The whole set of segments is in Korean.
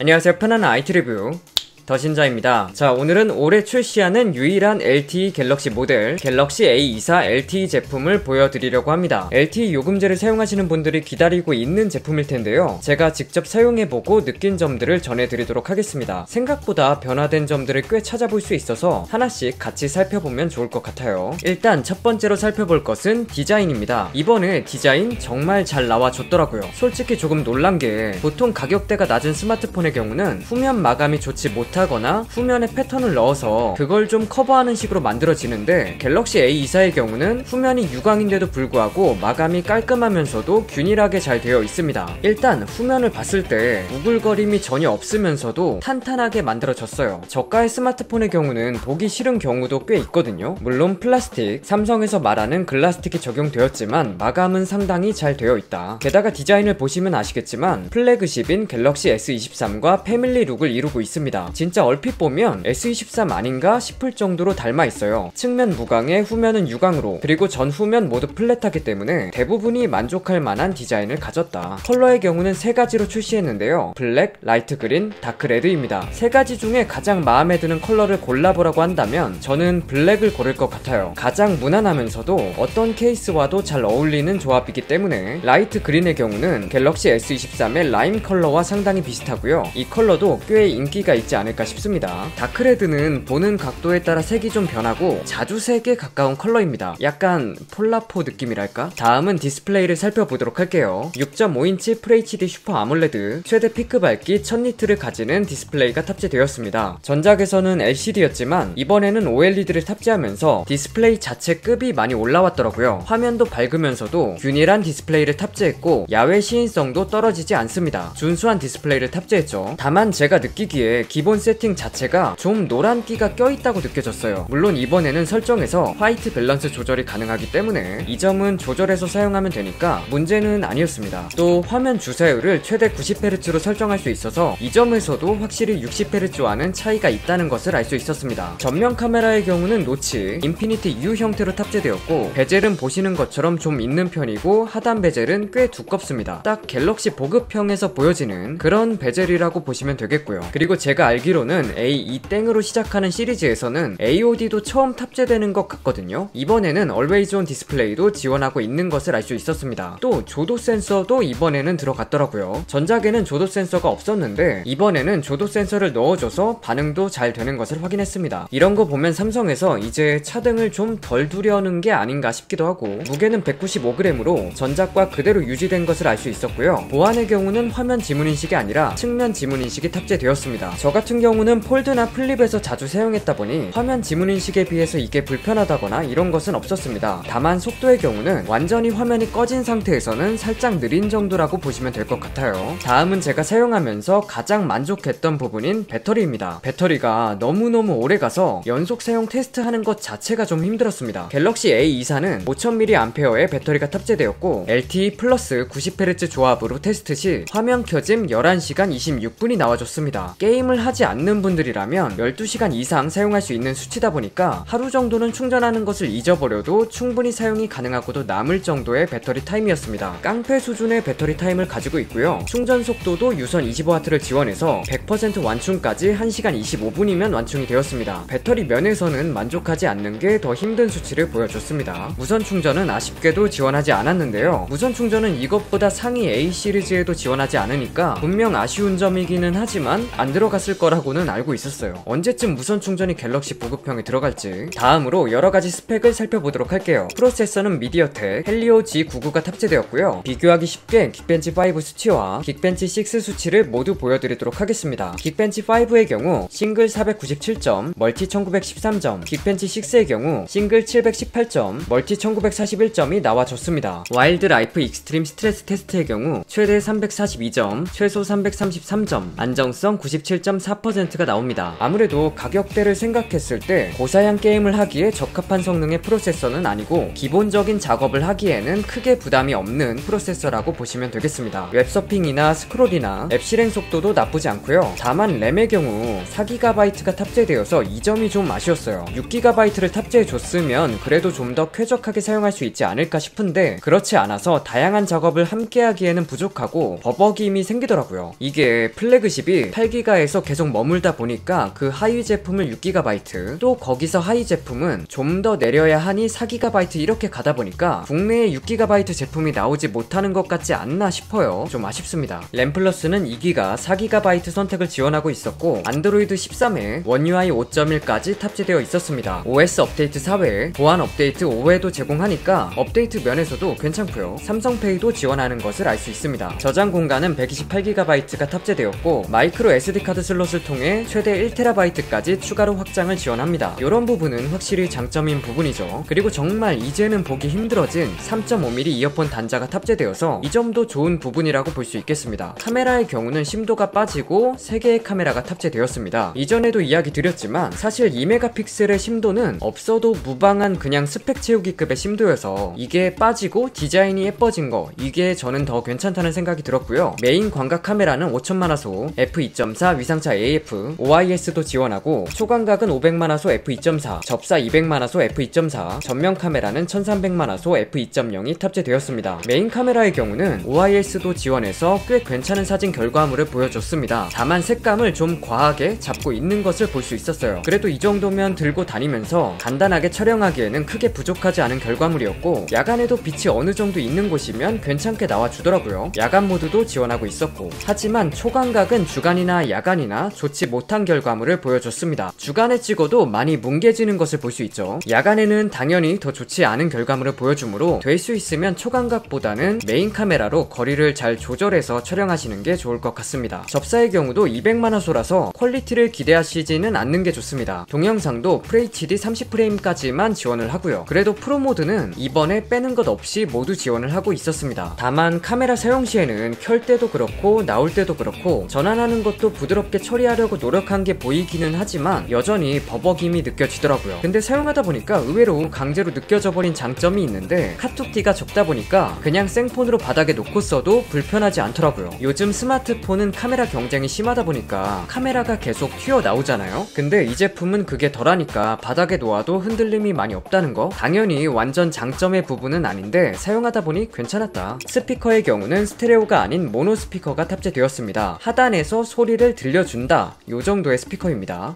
안녕하세요. 편안한 IT 리뷰 더신자입니다. 자, 오늘은 올해 출시하는 유일한 LTE 갤럭시 모델 갤럭시 A24 LTE 제품을 보여드리려고 합니다. LTE 요금제를 사용하시는 분들이 기다리고 있는 제품일 텐데요. 제가 직접 사용해보고 느낀 점들을 전해드리도록 하겠습니다. 생각보다 변화된 점들을 꽤 찾아볼 수 있어서 하나씩 같이 살펴보면 좋을 것 같아요. 일단 첫 번째로 살펴볼 것은 디자인입니다. 이번에 디자인 정말 잘 나와줬더라고요. 솔직히 조금 놀란 게 보통 가격대가 낮은 스마트폰의 경우는 후면 마감이 좋지 못하거나 후면에 패턴을 넣어서 그걸 좀 커버하는 식으로 만들어지는데 갤럭시 A24의 경우는 후면이 유광인데도 불구하고 마감이 깔끔하면서도 균일하게 잘 되어 있습니다. 일단 후면을 봤을 때 우글거림이 전혀 없으면서도 탄탄하게 만들어졌어요. 저가의 스마트폰의 경우는 보기 싫은 경우도 꽤 있거든요. 물론 플라스틱, 삼성에서 말하는 글라스틱이 적용되었지만 마감은 상당히 잘 되어 있다. 게다가 디자인을 보시면 아시겠지만 플래그십인 갤럭시 S23과 패밀리 룩을 이루고 있습니다. 진짜 얼핏 보면 S23 아닌가 싶을 정도로 닮아 있어요. 측면 무광에 후면은 유광으로, 그리고 전후면 모두 플랫하기 때문에 대부분이 만족할 만한 디자인을 가졌다. 컬러의 경우는 세 가지로 출시했는데요. 블랙, 라이트 그린, 다크 레드입니다. 세 가지 중에 가장 마음에 드는 컬러를 골라보라고 한다면 저는 블랙을 고를 것 같아요. 가장 무난하면서도 어떤 케이스와도 잘 어울리는 조합이기 때문에. 라이트 그린의 경우는 갤럭시 S23의 라임 컬러와 상당히 비슷하고요. 이 컬러도 꽤 인기가 있지 않을까 싶습니다. 다크레드는 보는 각도에 따라 색이 좀 변하고 자주색에 가까운 컬러입니다. 약간 폴라포 느낌이랄까? 다음은 디스플레이를 살펴보도록 할게요. 6.5인치 FHD 슈퍼 아몰레드, 최대 피크 밝기 1000니트를 가지는 디스플레이가 탑재되었습니다. 전작에서는 LCD였지만 이번에는 OLED를 탑재하면서 디스플레이 자체 급이 많이 올라왔더라고요. 화면도 밝으면서도 균일한 디스플레이를 탑재했고 야외 시인성도 떨어지지 않습니다. 준수한 디스플레이를 탑재했죠. 다만 제가 느끼기에 기본 세팅 자체가 좀 노란기가 껴있다고 느껴졌어요. 물론 이번에는 설정에서 화이트 밸런스 조절이 가능하기 때문에 이 점은 조절해서 사용하면 되니까 문제는 아니었습니다. 또 화면 주사율을 최대 90Hz로 설정할 수 있어서 이 점에서도 확실히 60Hz와는 차이가 있다는 것을 알 수 있었습니다. 전면 카메라의 경우는 노치, 인피니티 U 형태로 탑재되었고 베젤은 보시는 것처럼 좀 있는 편이고 하단 베젤은 꽤 두껍습니다. 딱 갤럭시 보급형에서 보여지는 그런 베젤이라고 보시면 되겠고요. 그리고 제가 알기로는 A2땡으로 시작하는 시리즈에서는 AOD도 처음 탑재되는 것 같거든요. 이번에는 Always On 디스플레이도 지원하고 있는 것을 알 수 있었습니다. 또 조도 센서도 이번에는 들어갔더라고요. 전작에는 조도 센서가 없었는데 이번에는 조도 센서를 넣어줘서 반응도 잘 되는 것을 확인했습니다. 이런 거 보면 삼성에서 이제 차등을 좀 덜 두려는 게 아닌가 싶기도 하고, 무게는 195g으로 전작과 그대로 유지된 것을 알 수 있었고요. 보안의 경우는 화면 지문인식이 아니라 측면 지문인식이 탑재되었습니다. 저 같은 경우는 폴드나 플립에서 자주 사용했다 보니 화면 지문인식에 비해서 이게 불편하다거나 이런 것은 없었습니다. 다만 속도의 경우는 완전히 화면이 꺼진 상태에서는 살짝 느린 정도라고 보시면 될 것 같아요. 다음은 제가 사용하면서 가장 만족했던 부분인 배터리입니다. 배터리가 너무너무 오래가서 연속 사용 테스트하는 것 자체가 좀 힘들었습니다. 갤럭시 A24는 5000mAh의 배터리가 탑재되었고 LTE 플러스 90Hz 조합으로 테스트 시 화면 켜짐 11시간 26분이 나와줬습니다. 게임을 하지 않는 분들이라면 12시간 이상 사용할 수 있는 수치다 보니까 하루 정도는 충전하는 것을 잊어버려도 충분히 사용이 가능하고도 남을 정도의 배터리 타임이었습니다. 깡패 수준의 배터리 타임을 가지고 있고요. 충전 속도도 유선 25W를 지원해서 100% 완충까지 1시간 25분이면 완충이 되었습니다. 배터리 면에서는 만족하지 않는 게 더 힘든 수치를 보여줬습니다. 무선 충전은 아쉽게도 지원하지 않았는데요. 무선 충전은 이것보다 상위 A 시리즈에도 지원하지 않으니까 분명 아쉬운 점이기는 하지만 안 들어갔을 거라고는 알고 있었어요. 언제쯤 무선 충전이 갤럭시 보급형에 들어갈지. 다음으로 여러가지 스펙을 살펴보도록 할게요. 프로세서는 미디어텍 헬리오 G99가 탑재되었고요. 비교하기 쉽게 긱벤치 5 수치와 긱벤치 6 수치를 모두 보여드리도록 하겠습니다. 긱벤치 5의 경우 싱글 497점, 멀티 1913점, 긱벤치 6의 경우 싱글 718점, 멀티 1941점이 나와줬습니다. 와일드 라이프 익스트림 스트레스 테스트의 경우 최대 342점, 최소 333점, 안정성 97.4% 10%가 나옵니다. 아무래도 가격대를 생각했을 때 고사양 게임을 하기에 적합한 성능의 프로세서는 아니고 기본적인 작업을 하기에는 크게 부담이 없는 프로세서라고 보시면 되겠습니다. 웹서핑이나 스크롤이나 앱 실행 속도도 나쁘지 않고요. 다만 램의 경우 4GB가 탑재되어서 이 점이 좀 아쉬웠어요. 6GB를 탑재해줬으면 그래도 좀 더 쾌적하게 사용할 수 있지 않을까 싶은데 그렇지 않아서 다양한 작업을 함께 하기에는 부족하고 버벅임이 생기더라고요. 이게 플래그십이 8GB에서 계속 머물다 보니까 그 하위 제품을 6GB, 또 거기서 하위 제품은 좀 더 내려야 하니 4GB 이렇게 가다 보니까 국내에 6GB 제품이 나오지 못하는 것 같지 않나 싶어요. 좀 아쉽습니다. 램 플러스는 2기가 4GB 선택을 지원하고 있었고 안드로이드 13에 원 UI 5.1까지 탑재되어 있었습니다. OS 업데이트 4회, 보안 업데이트 5회도 제공하니까 업데이트 면에서도 괜찮고요. 삼성페이도 지원하는 것을 알 수 있습니다. 저장 공간은 128GB가 탑재되었고 마이크로 SD카드 슬롯을 통해 최대 1TB까지 추가로 확장을 지원합니다. 이런 부분은 확실히 장점인 부분이죠. 그리고 정말 이제는 보기 힘들어진 3.5mm 이어폰 단자가 탑재되어서 이 점도 좋은 부분이라고 볼 수 있겠습니다. 카메라의 경우는 심도가 빠지고 3개의 카메라가 탑재되었습니다. 이전에도 이야기 드렸지만 사실 2메가픽셀의 심도는 없어도 무방한 그냥 스펙 채우기급의 심도여서 이게 빠지고 디자인이 예뻐진 거, 이게 저는 더 괜찮다는 생각이 들었고요. 메인 광각 카메라는 5000만화소 f2.4 위상차 AF, OIS도 지원하고 초광각은 500만화소 f2.4, 접사 200만화소 f2.4, 전면 카메라는 1300만화소 f2.0이 탑재되었습니다. 메인 카메라의 경우는 OIS도 지원해서 꽤 괜찮은 사진 결과물을 보여줬습니다. 다만 색감을 좀 과하게 잡고 있는 것을 볼 수 있었어요. 그래도 이 정도면 들고 다니면서 간단하게 촬영하기에는 크게 부족하지 않은 결과물이었고 야간에도 빛이 어느 정도 있는 곳이면 괜찮게 나와주더라고요. 야간 모드도 지원하고 있었고 하지만 초광각은 주간이나 야간이나 좋지 못한 결과물을 보여줬습니다. 주간에 찍어도 많이 뭉개지는 것을 볼 수 있죠. 야간에는 당연히 더 좋지 않은 결과물을 보여주므로 될 수 있으면 초광각보다는 메인 카메라로 거리를 잘 조절해서 촬영하시는 게 좋을 것 같습니다. 접사의 경우도 200만화소라서 퀄리티를 기대하시지는 않는 게 좋습니다. 동영상도 FHD 30프레임까지만 지원을 하고요. 그래도 프로 모드는 이번에 빼는 것 없이 모두 지원을 하고 있었습니다. 다만 카메라 사용 시에는 켤 때도 그렇고 나올 때도 그렇고 전환하는 것도 부드럽게 처리하려고 노력한 게 보이기는 하지만 여전히 버벅임이 느껴지더라고요. 근데 사용하다 보니까 의외로 강제로 느껴져 버린 장점이 있는데 카툭기가 적다 보니까 그냥 생폰으로 바닥에 놓고 써도 불편하지 않더라고요. 요즘 스마트폰은 카메라 경쟁이 심하다 보니까 카메라가 계속 튀어나오잖아요. 근데 이 제품은 그게 덜하니까 바닥에 놓아도 흔들림이 많이 없다는 거, 당연히 완전 장점의 부분은 아닌데 사용하다 보니 괜찮았다. 스피커의 경우는 스테레오가 아닌 모노 스피커가 탑재되었습니다. 하단에서 소리를 들려준다, 요 정도의 스피커입니다.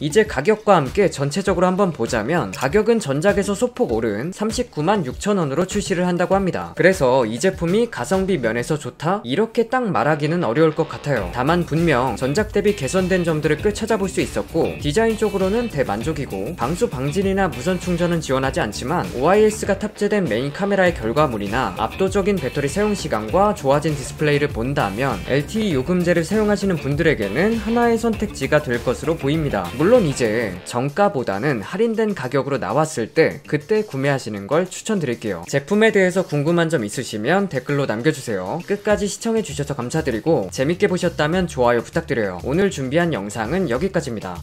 이제 가격과 함께 전체적으로 한번 보자면 가격은 전작에서 소폭 오른 39만 6천원으로 출시를 한다고 합니다. 그래서 이 제품이 가성비 면에서 좋다? 이렇게 딱 말하기는 어려울 것 같아요. 다만 분명 전작 대비 개선된 점들을 꽤 찾아볼 수 있었고 디자인 쪽으로는 대만족이고 방수 방진이나 무선 충전은 지원하지 않지만 OIS가 탑재된 메인 카메라의 결과물이나 압도적인 배터리 사용시간과 좋아진 디스플레이를 본다면 LTE 요금제를 사용하시는 분들에게는 하나의 선택지가 될 것으로 보입니다. 물론 이제 정가보다는 할인된 가격으로 나왔을 때 그때 구매하시는 걸 추천드릴게요. 제품에 대해서 궁금한 점 있으시면 댓글로 남겨주세요. 끝까지 시청해주셔서 감사드리고 재밌게 보셨다면 좋아요 부탁드려요. 오늘 준비한 영상은 여기까지입니다.